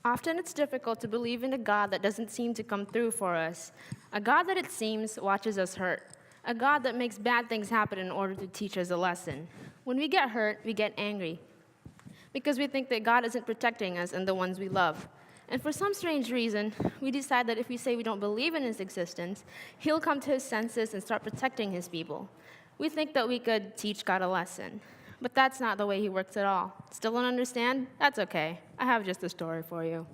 Often it's difficult to believe in a God that doesn't seem to come through for us, a God that it seems watches us hurt, a God that makes bad things happen in order to teach us a lesson. When we get hurt, we get angry because we think that God isn't protecting us and the ones we love. And for some strange reason, we decide that if we say we don't believe in his existence, he'll come to his senses and start protecting his people. We think that we could teach God a lesson. But that's not the way he works at all. Still don't understand? That's okay. I have just a story for you.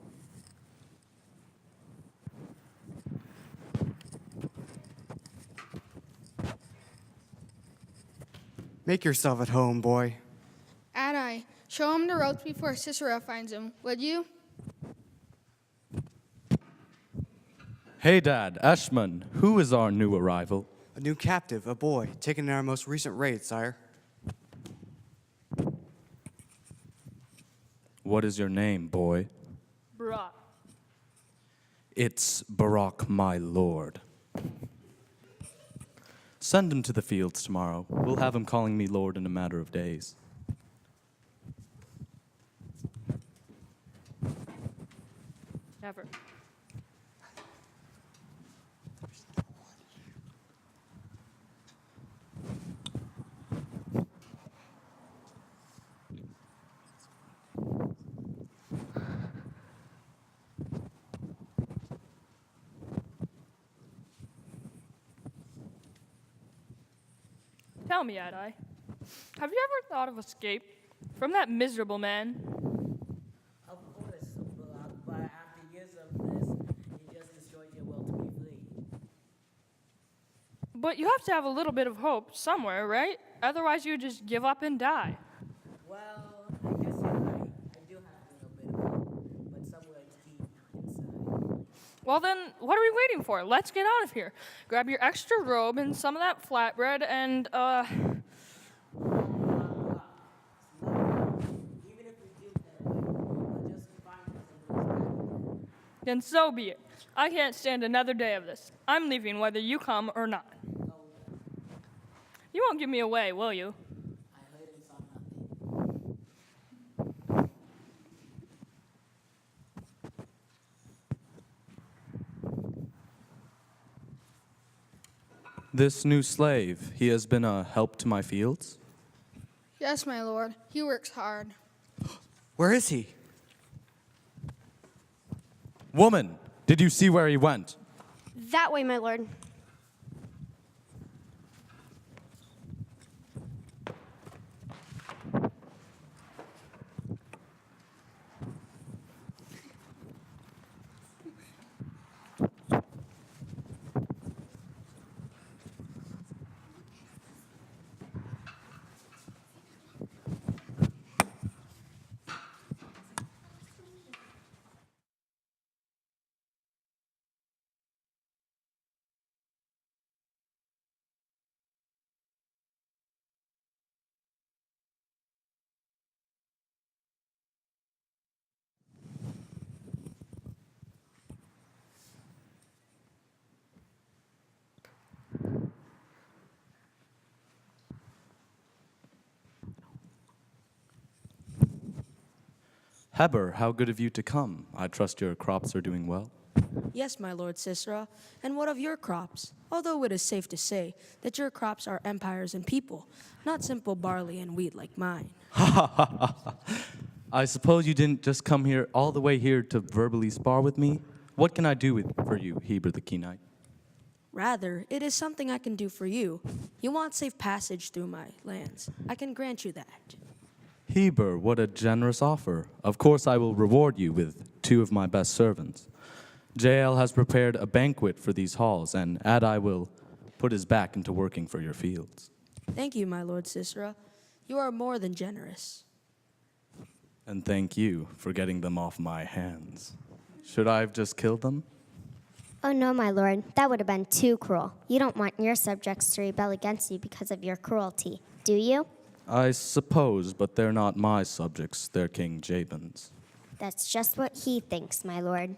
Make yourself at home, boy. Adai, show him the ropes before Sisera finds him, would you? Hey, Dad, Ashman, who is our new arrival? A new captive, a boy, taken in our most recent raid, sire. What is your name, boy? Barak. It's Barak, my lord. Send him to the fields tomorrow. We'll have him calling me lord in a matter of days. Never. Tell me, Adai, have you ever thought of escape from that miserable man? Of course, but after years of this, you just destroyed your will to be free. But you have to have a little bit of hope somewhere, right? Otherwise, you just give up and die. Well, I guess you're right. I do have a little bit of hope, but somewhere it's deep inside. Well, then, what are we waiting for? Let's get out of here. Grab your extra robe and some of that flatbread and, Even if we do get away, we'll just find us and lose back again. then so be it. I can't stand another day of this. I'm leaving whether you come or not. You won't give me away, will you? I heard and saw nothing. This new slave, he has been a help to my fields? Yes, my lord. He works hard. Where is he? Woman, did you see where he went? That way, my lord. Heber, how good of you to come. I trust your crops are doing well. Yes, my lord Sisera, and what of your crops? Although it is safe to say that your crops are empires and people, not simple barley and wheat like mine. I suppose you didn't just come here all the way here to verbally spar with me? What can I do for you, Heber the Kenite? Rather, it is something I can do for you. You want safe passage through my lands. I can grant you that. Heber, what a generous offer. Of course I will reward you with 2 of my best servants. Jael has prepared a banquet for these halls, and Adai will put his back into working for your fields. Thank you, my lord Sisera. You are more than generous. And thank you for getting them off my hands. Should I have just killed them? Oh no, my lord. That would have been too cruel. You don't want your subjects to rebel against you because of your cruelty, do you? I suppose, but they're not my subjects. They're King Jabin's. That's just what he thinks, my lord.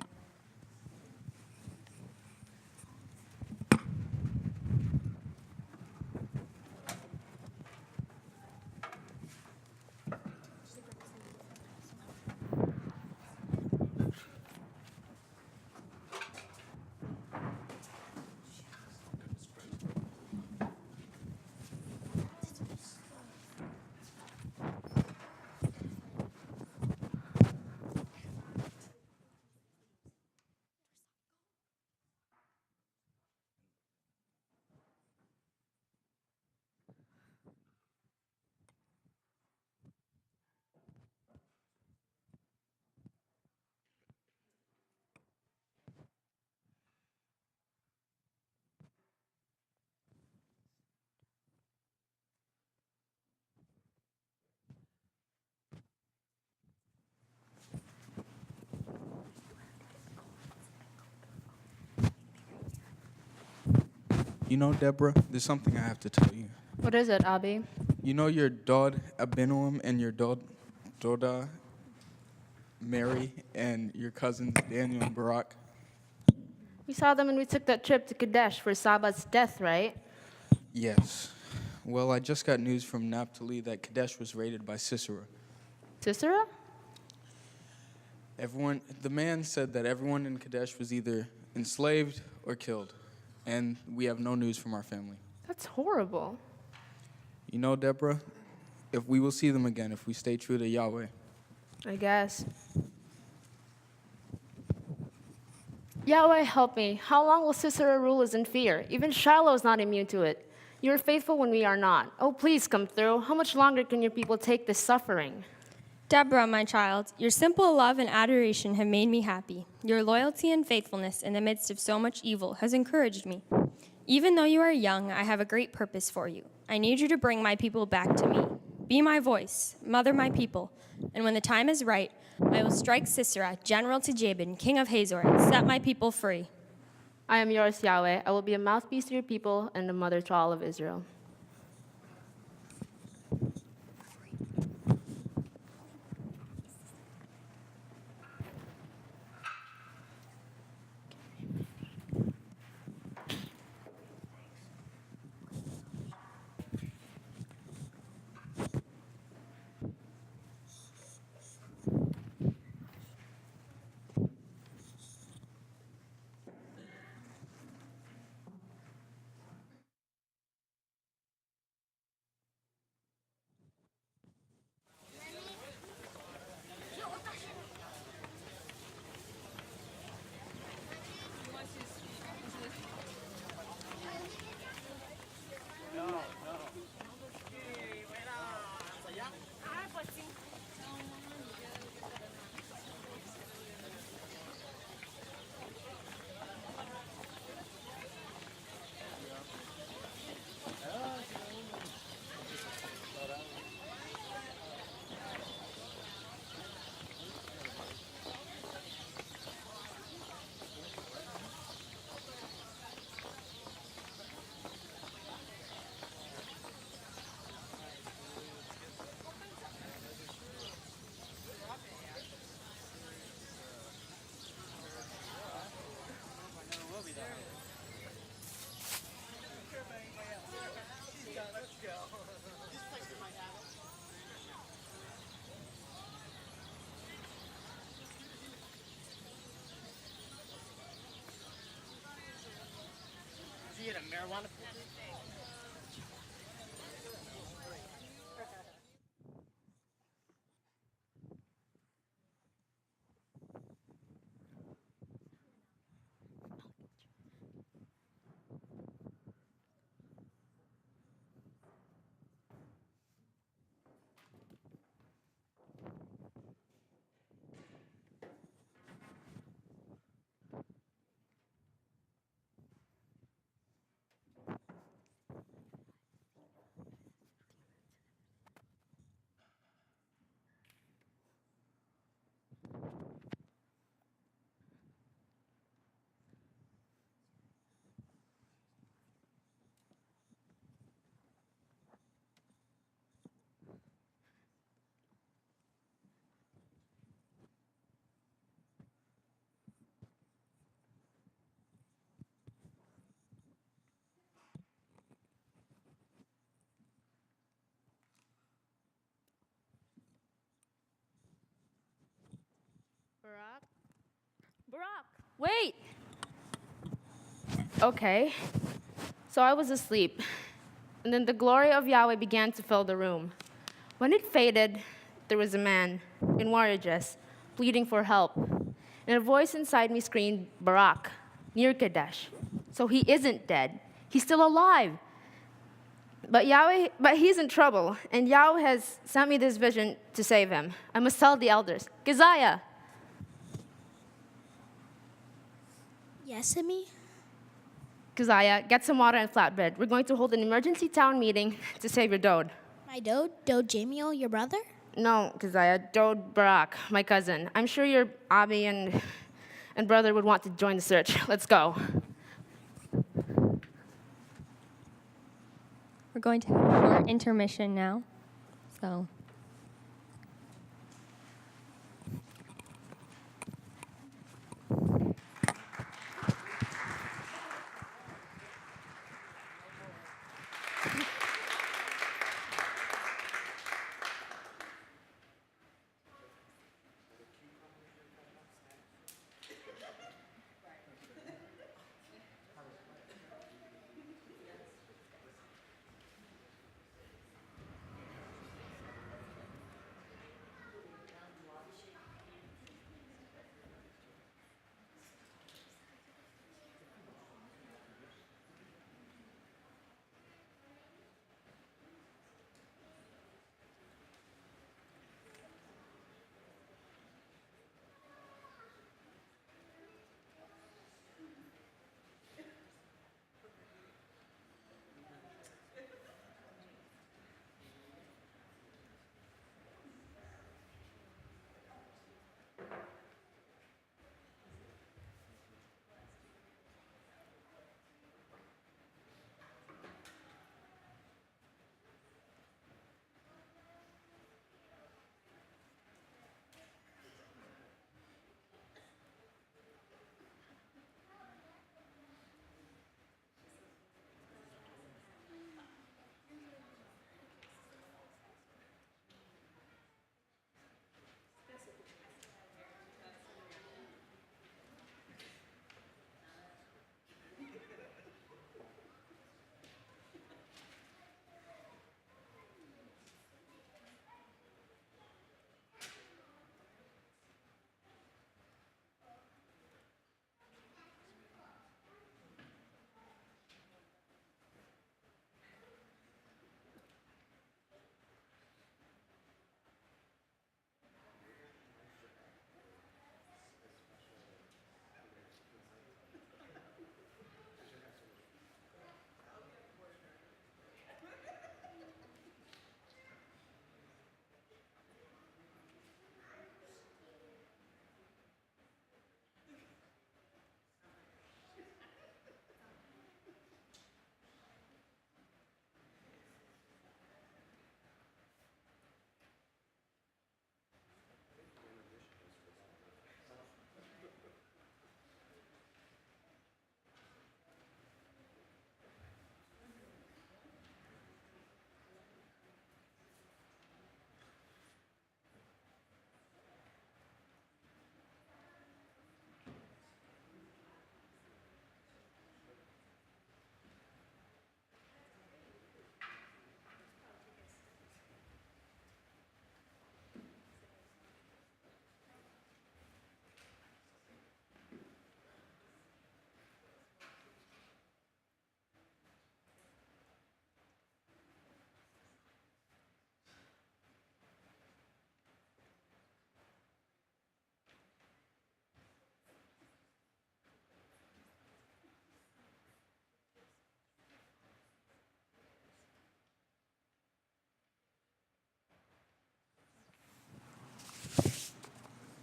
You know, Deborah, there's something I have to tell you. What is it, Abi? You know your dad Abinoam and your Doda Mary and your cousins Daniel and Barak? We saw them when we took that trip to Kadesh for Saba's death, right? Yes. Well, I just got news from Naphtali that Kadesh was raided by Sisera. Sisera? The man said that everyone in Kadesh was either enslaved or killed, and we have no news from our family. That's horrible. You know, Deborah, if we will see them again if we stay true to Yahweh. I guess. Yahweh, help me. How long will Sisera rule us in fear? Even Shiloh is not immune to it. You are faithful when we are not. Oh, please come through. How much longer can your people take this suffering? Deborah, my child, your simple love and adoration have made me happy. Your loyalty and faithfulness in the midst of so much evil has encouraged me. Even though you are young, I have a great purpose for you. I need you to bring my people back to me. Be my voice, mother my people, and when the time is right, I will strike Sisera, general to Jabin, king of Hazor, and set my people free. I am yours, Yahweh. I will be a mouthpiece to your people and a mother to all of Israel. Barak, wait! Okay, so I was asleep, and then the glory of Yahweh began to fill the room. When it faded, there was a man in warrior dress, pleading for help, and a voice inside me screamed, Barak, near Kadesh. So he isn't dead. He's still alive. But he's in trouble, and Yahweh has sent me this vision to save him. I must tell the elders. Keziah! Yes, Emmy? Keziah, get some water and flatbread. We're going to hold an emergency town meeting to save your Dode. My Dode? Dode Jamiel, your brother? No, Keziah, Dode Barak, my cousin. I'm sure your Abi and brother would want to join the search. Let's go. going to have a short intermission now. So.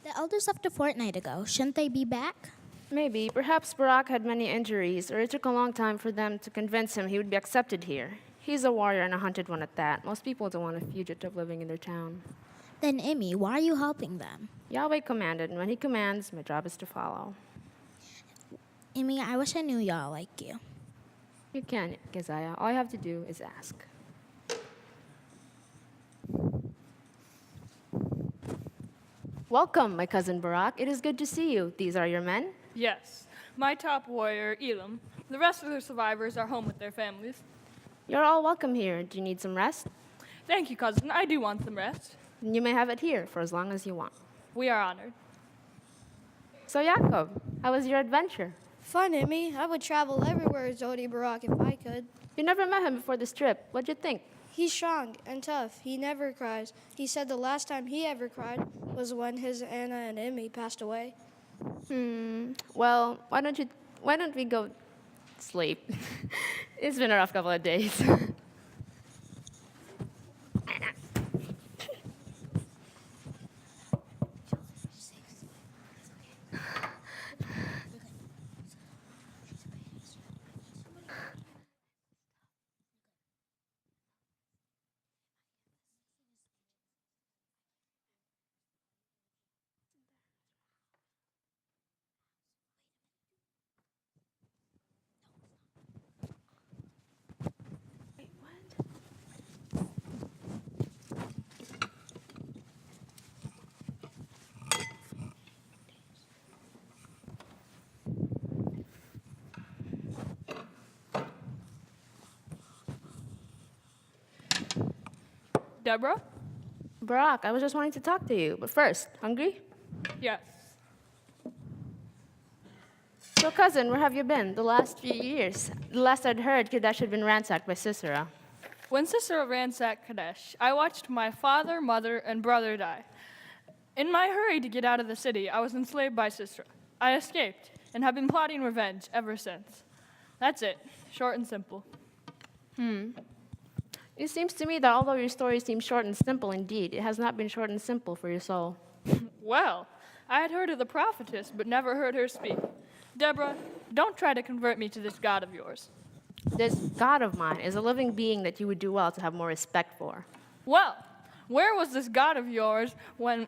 The elders left a fortnight ago. Shouldn't they be back? Maybe. Perhaps Barak had many injuries, or it took a long time for them to convince him he would be accepted here. He's a warrior and a hunted one at that. Most people don't want a fugitive living in their town. Then, Emmy, why are you helping them? Yahweh commanded, and when he commands, my job is to follow. Emmy, I wish I knew y'all like you. You can, Keziah. All you have to do is ask. Welcome, my cousin Barak. It is good to see you. These are your men? Yes. My top warrior, Elam. The rest of the survivors are home with their families. You're all welcome here. Do you need some rest? Thank you, cousin. I do want some rest. You may have it here for as long as you want. We are honored. So, Jacob, how was your adventure? Fun, Emmy. I would travel everywhere as Odie Barak if I could. You never met him before this trip. What'd you think? He's strong and tough. He never cries. He said the last time he ever cried was when his Anna and Emmy passed away. Well, why don't we go sleep? It's been a rough couple of days. Deborah? Barak, I was just wanting to talk to you. But first, hungry? Yes. So, cousin, where have you been the last few years? The last I'd heard, Kadesh had been ransacked by Sisera. When Sisera ransacked Kadesh, I watched my father, mother, and brother die. In my hurry to get out of the city, I was enslaved by Sisera. I escaped and have been plotting revenge ever since. That's it, short and simple. It seems to me that although your story seems short and simple indeed, it has not been short and simple for your soul. Well, I had heard of the prophetess, but never heard her speak. Deborah, don't try to convert me to this God of yours. This God of mine is a living being that you would do well to have more respect for. Well, where was this God of yours when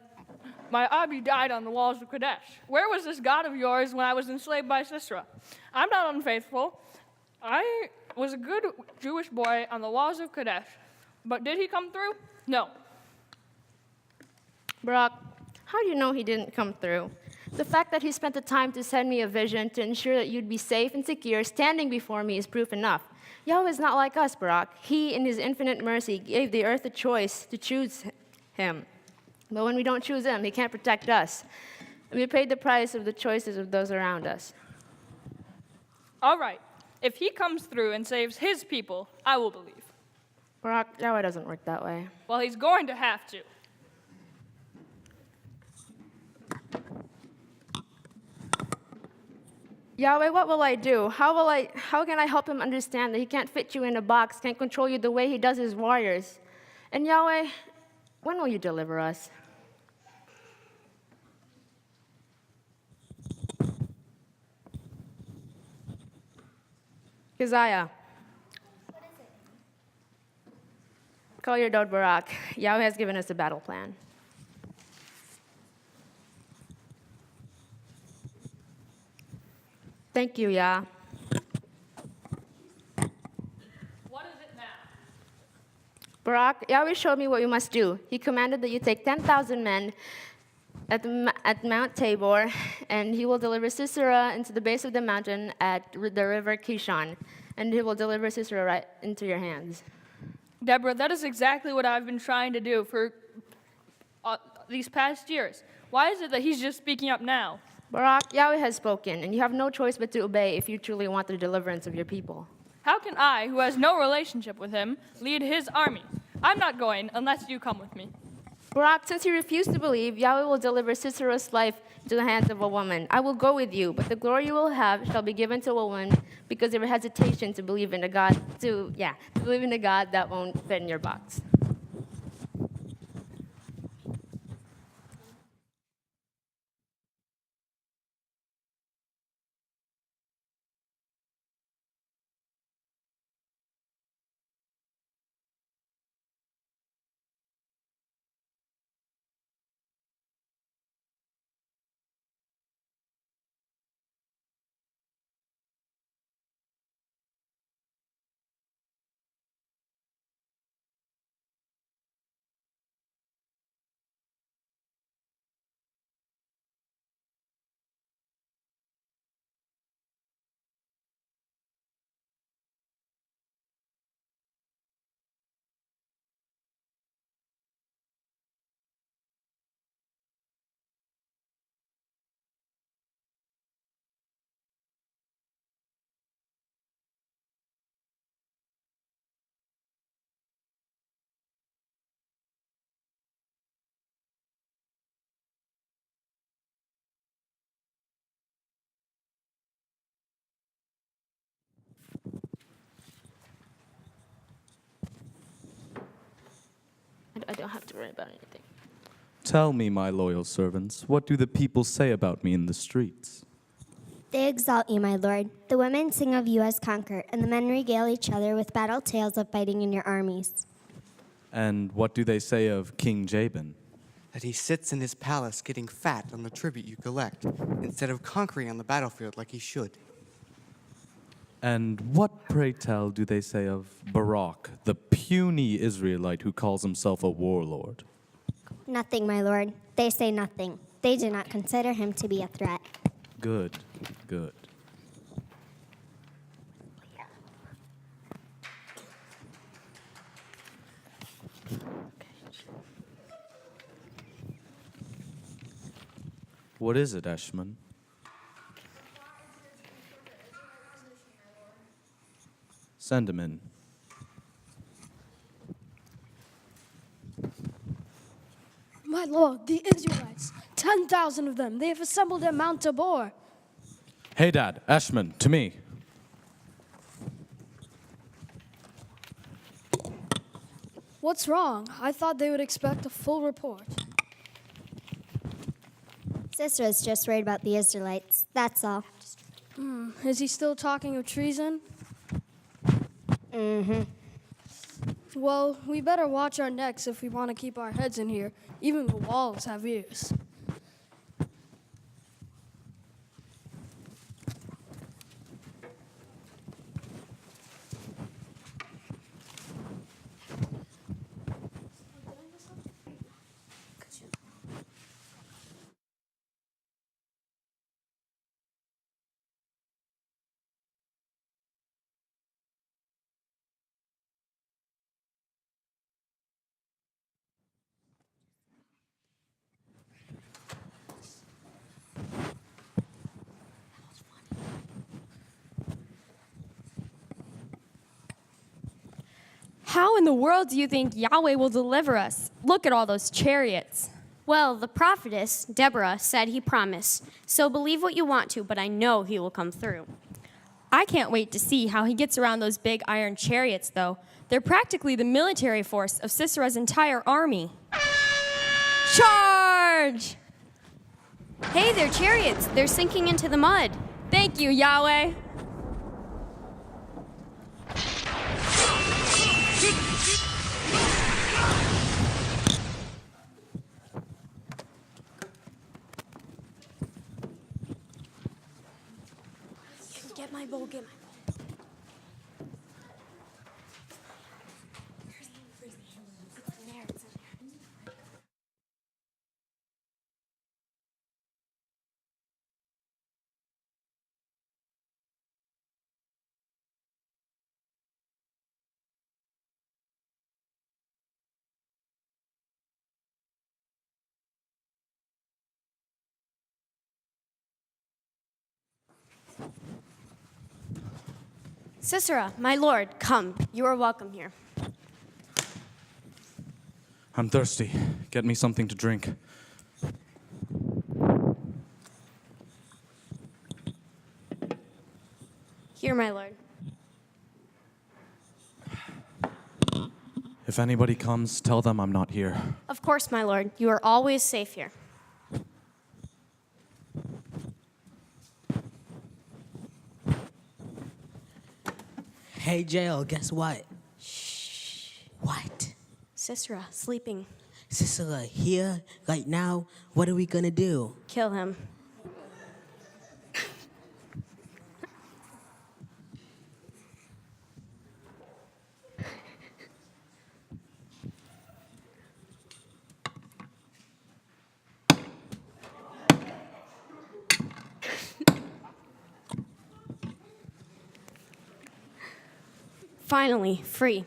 my Abi died on the walls of Kadesh? Where was this God of yours when I was enslaved by Sisera? I'm not unfaithful. I was a good Jewish boy on the walls of Kadesh. But did he come through? No. Barak, how do you know he didn't come through? The fact that he spent the time to send me a vision to ensure that you'd be safe and secure standing before me is proof enough. Yahweh is not like us, Barak. He, in his infinite mercy, gave the earth a choice to choose him. But when we don't choose him, he can't protect us. And we paid the price of the choices of those around us. All right. If he comes through and saves his people, I will believe. Barak, Yahweh doesn't work that way. Well, he's going to have to. Yahweh, what will I do? How can I help him understand that he can't fit you in a box, can't control you the way he does his warriors? And Yahweh, when will you deliver us? Keziah. Call your dad Barak. Yahweh has given us a battle plan. Thank you, Yah. What is it now? Barak, Yahweh showed me what we must do. He commanded that you take 10,000 men at Mount Tabor, and he will deliver Sisera into the base of the mountain at the river Kishon, and he will deliver Sisera right into your hands. Deborah, that is exactly what I've been trying to do for these past years. Why is it that he's just speaking up now? Barak, Yahweh has spoken, and you have no choice but to obey if you truly want the deliverance of your people. How can I, who has no relationship with him, lead his army? I'm not going unless you come with me. Barak, since you refuse to believe, Yahweh will deliver Sisera's life into the hands of a woman. I will go with you, but the glory you will have shall be given to a woman because of your hesitation to believe in a God, to believe in a God that won't fit in your box. I don't have to worry about anything. Tell me, my loyal servants, what do the people say about me in the streets? They exalt you, my lord. The women sing of you as conqueror, and the men regale each other with battle tales of fighting in your armies. And what do they say of King Jabin? That he sits in his palace getting fat on the tribute you collect, instead of conquering on the battlefield like he should. And what, pray tell, do they say of Barak, the puny Israelite who calls himself a warlord? Nothing, my lord. They say nothing. They do not consider him to be a threat. Good, good. Okay. What is it, Eshman? Send him in. My lord, the Israelites, 10,000 of them, they have assembled at Mount Tabor. Hey, Dad, Eshman, to me. What's wrong? I thought they would expect a full report. Sisera's just worried about the Israelites. That's all. Is he still talking of treason? Mm-hmm. Well, we better watch our necks if we want to keep our heads in here. Even the walls have ears. How in the world do you think Yahweh will deliver us? Look at all those chariots. Well, the prophetess, Deborah, said he promised. So believe what you want to, but I know he will come through. I can't wait to see how he gets around those big iron chariots, though. They're practically the military force of Sisera's entire army. Charge! Hey, they're chariots. They're sinking into the mud. Thank you, Yahweh. Get my bowl, get my bowl. Sisera, my lord, come. You are welcome here. I'm thirsty. Get me something to drink. Here, my lord. If anybody comes, tell them I'm not here. Of course, my lord. You are always safe here. Hey, Jael, guess what? Shh. What? Sisera, sleeping. Sisera, here, right now, what are we gonna do? Kill him. Finally, free.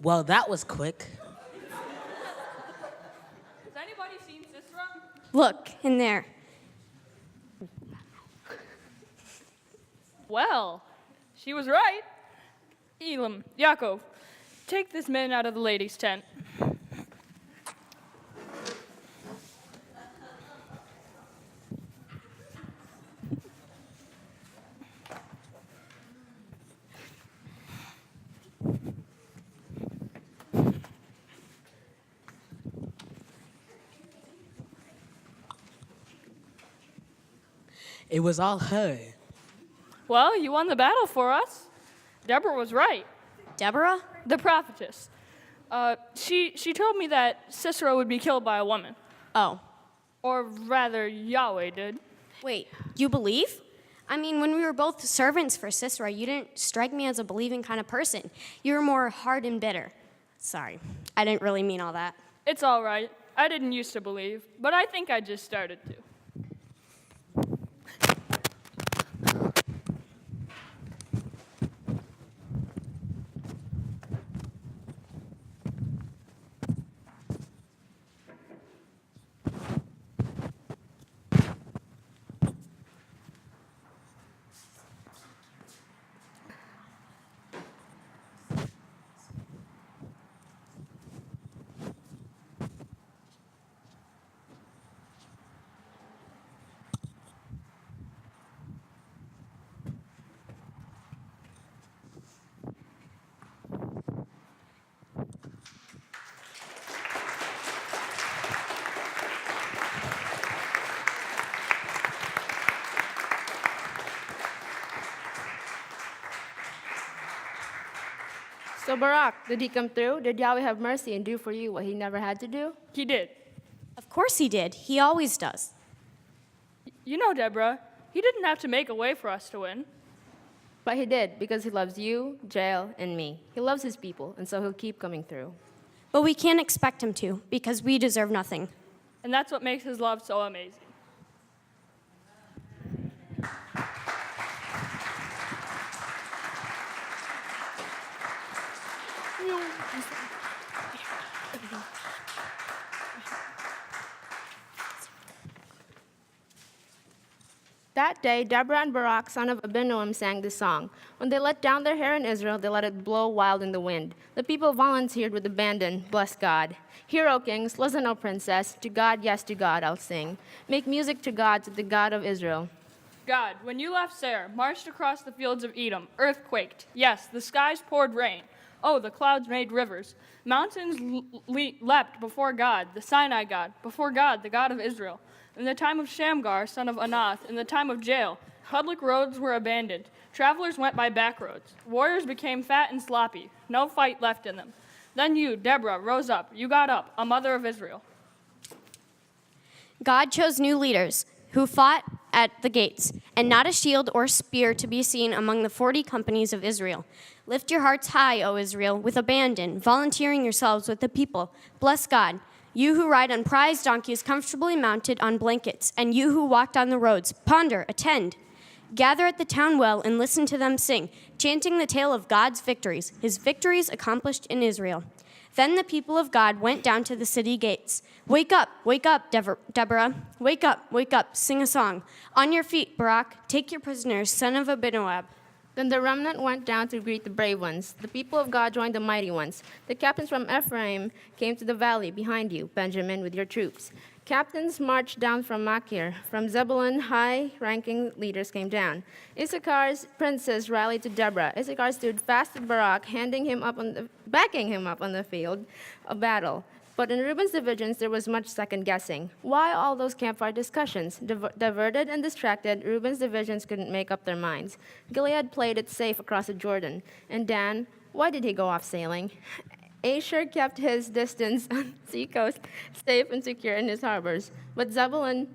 Well, that was quick. Has anybody seen Sisera? Look, in there. Well, she was right. Elam, Yaakov, take this man out of the ladies' tent. It was all her. Well, you won the battle for us. Deborah was right. Deborah? The prophetess. She told me that Sisera would be killed by a woman. Oh. Or rather, Yahweh did. Wait, you believe? I mean, when we were both servants for Sisera, you didn't strike me as a believing kind of person. You were more hard and bitter. Sorry, I didn't really mean all that. It's all right. I didn't used to believe, but I think I just started to. So Barak, did he come through? Did Yahweh have mercy and do for you what he never had to do? He did. Of course he did. He always does. You know, Deborah, he didn't have to make a way for us to win. But he did, because he loves you, Jael, and me. He loves his people, and so he'll keep coming through. But we can't expect him to, because we deserve nothing. And that's what makes his love so amazing. That day, Deborah and Barak, son of Abinoam, sang this song. When they let down their hair in Israel, they let it blow wild in the wind. The people volunteered with abandon, bless God. Hear, O kings, listen, O princess, to God, yes, to God I'll sing. Make music to God, to the God of Israel. God, when you left Seir, marched across the fields of Edom, earth quaked. Yes, the skies poured rain. Oh, the clouds made rivers. Mountains leapt before God, the Sinai God, before God, the God of Israel. In the time of Shamgar, son of Anath, in the time of Jael, public roads were abandoned. Travelers went by back roads. Warriors became fat and sloppy. No fight left in them. Then you, Deborah, rose up. You got up, a mother of Israel. God chose new leaders who fought at the gates, and not a shield or spear to be seen among the 40 companies of Israel. Lift your hearts high, O Israel, with abandon, volunteering yourselves with the people. Bless God. You who ride on prize donkeys comfortably mounted on blankets, and you who walked on the roads, ponder, attend. Gather at the town well and listen to them sing, chanting the tale of God's victories, his victories accomplished in Israel. Then the people of God went down to the city gates. Wake up, Deborah. Wake up, sing a song. On your feet, Barak, take your prisoners, son of Abinoam. Then the remnant went down to greet the brave ones. The people of God joined the mighty ones. The captains from Ephraim came to the valley behind you, Benjamin, with your troops. Captains marched down from Machir. From Zebulun, high-ranking leaders came down. Issachar's princes rallied to Deborah. Issachar stood fast with Barak, backing him up on the field of battle. But in Reuben's divisions, there was much second-guessing. Why all those campfire discussions? Diverted and distracted, Reuben's divisions couldn't make up their minds. Gilead played it safe across the Jordan. And Dan, why did he go off sailing? Asher kept his distance on the seacoast, safe and secure in his harbors. But Zebulun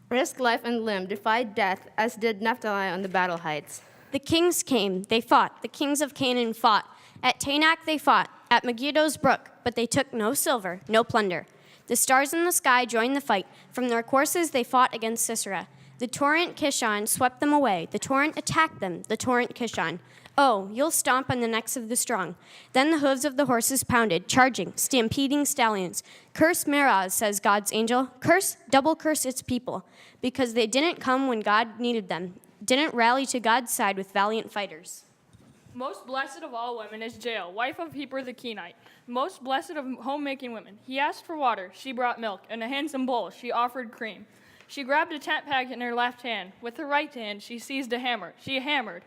risked life and limb, defied death, as did Naphtali on the battle heights. The kings came, they fought. The kings of Canaan fought. At Tanakh they fought, at Megiddo's brook, but they took no silver, no plunder. The stars in the sky joined the fight. From their courses they fought against Sisera. The torrent Kishon swept them away. The torrent attacked them, the torrent Kishon. Oh, you'll stomp on the necks of the strong. Then the hooves of the horses pounded, charging, stampeding stallions. Curse Meroz, says God's angel. Curse, double curse its people, because they didn't come when God needed them, didn't rally to God's side with valiant fighters. Most blessed of all women is Jael, wife of Heber the Kenite. Most blessed of homemaking women. He asked for water, she brought milk. In a handsome bowl, she offered cream. She grabbed a tent peg in her left hand. With her right hand, she seized a hammer. She hammered.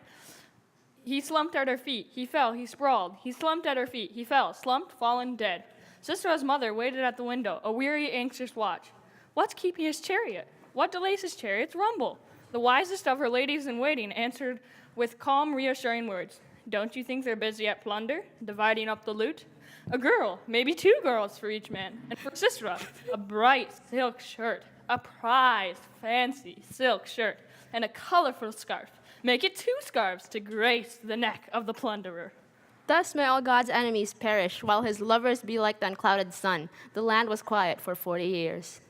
He slumped at her feet. He fell. He sprawled. He slumped at her feet. He fell. Slumped, fallen, dead. Sisera's mother waited at the window, a weary, anxious watch. What's keeping his chariot? What delays his chariot's rumble? The wisest of her ladies in waiting answered with calm, reassuring words. Don't you think they're busy at plunder, dividing up the loot? A girl, maybe 2 girls for each man. And for Sisera, a bright silk shirt, a prized, fancy silk shirt, and a colorful scarf. Make it 2 scarves to grace the neck of the plunderer. Thus may all God's enemies perish, while his lovers be like the unclouded sun. The land was quiet for 40 years.